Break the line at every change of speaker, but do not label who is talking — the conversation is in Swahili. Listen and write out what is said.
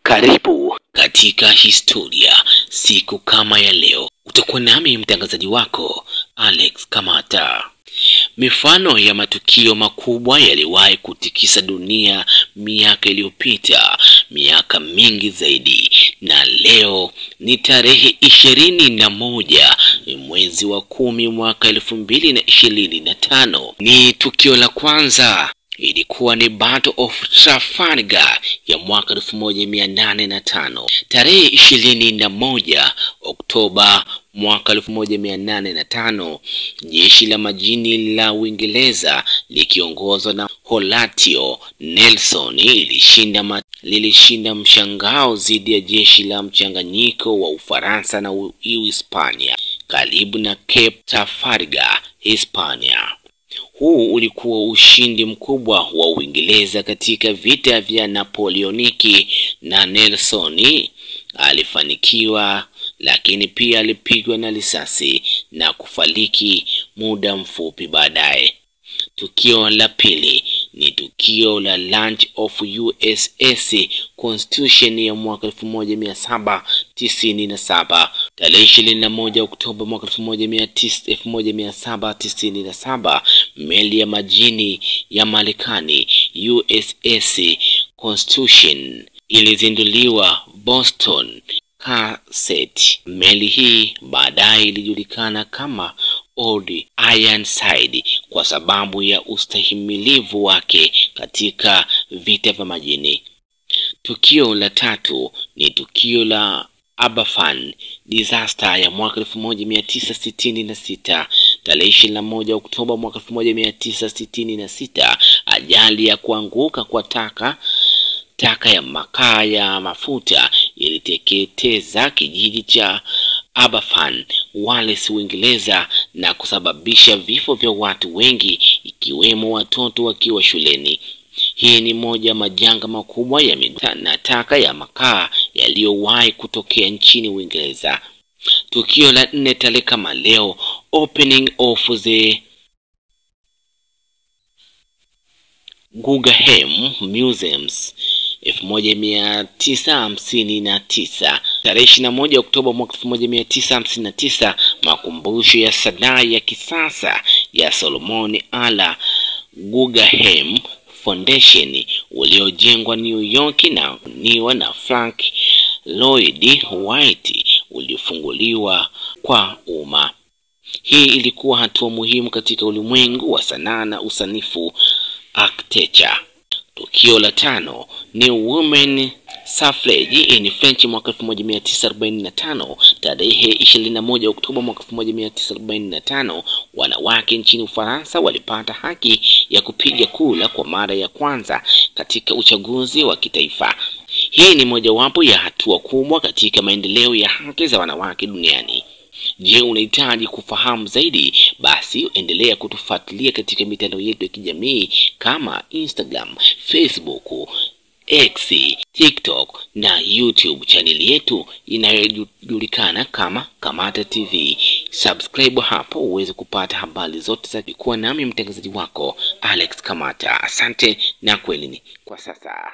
Karibu katika historia. Siku kama ya leo utakuwa nami mtangazaji wako Alex Kamata. Mifano ya matukio makubwa yaliwahi kutikisa dunia miaka iliyopita, miaka mingi zaidi, na leo ni tarehe 21 mwezi wa 10 mwaka 2025. Ni tukio la kwanza ilikuwa ni Battle of Trafalgar ya mwaka 1805. Tarehe 21 Oktoba mwaka 1805, jeshi la majini la Uingereza likiongozwa na Horatio Nelson lilishinda mshangao dhidi ya jeshi la mchanganyiko wa Ufaransa na Uhispania karibu na Cape Trafalgar, Hispania. Huu ulikuwa ushindi mkubwa wa Uingereza katika vita vya Napoleoniki, na Nelson alifanikiwa, lakini pia alipigwa na risasi na kufariki muda mfupi baadaye. Tukio la pili ni tukio la launch of USS Constitution ya mwaka 1797. Tarehe 21 Oktoba mwaka 1797, meli ya majini ya Marekani USS Constitution ilizinduliwa Boston, Massachusetts. Meli hii baadaye ilijulikana kama Old Ironside kwa sababu ya ustahimilivu wake katika vita vya majini. Tukio la tatu ni tukio la Aberfan disaster ya mwaka 1966. Tarehe 21 Oktoba mwaka 1966, ajali ya kuanguka kwa taka ya makaa ya mafuta iliteketeza kijiji cha Aberfan, Wales, Uingereza, na kusababisha vifo vya watu wengi ikiwemo watoto wakiwa shuleni. Hii ni moja majanga makubwa ya taka ya makaa yaliyowahi kutokea nchini Uingereza. Tukio la 4 tarehe kama leo, opening of the Guggenheim Museums 1959. Tarehe 21 Oktoba mwaka 1959, makumbusho ya sanaa ya kisasa ya Solomon Ala Guggenheim Foundation uliojengwa New York na Frank Lloyd Wright ulifunguliwa kwa umma. Hii ilikuwa hatua muhimu katika ulimwengu wa sanaa na usanifu architecture. Tukio la 5 ni Women Suffrage in French mwaka 1945. Tarehe 21 Oktoba mwaka 1945, wanawake nchini Ufaransa walipata haki ya kupiga kura kwa mara ya kwanza katika uchaguzi wa kitaifa. Hii ni mojawapo ya hatua kubwa katika maendeleo ya haki za wanawake duniani. Je, unahitaji kufahamu zaidi? Basi endelea kutufuatilia katika mitandao yetu ya kijamii kama Instagram, Facebook, X, TikTok na YouTube. Chaneli yetu inayojulikana kama Kamata TV. Subscribe hapo uweze kupata habari zote za kuwa nami mtangazaji wako Alex Kamata. Asante na kwelini kwa sasa.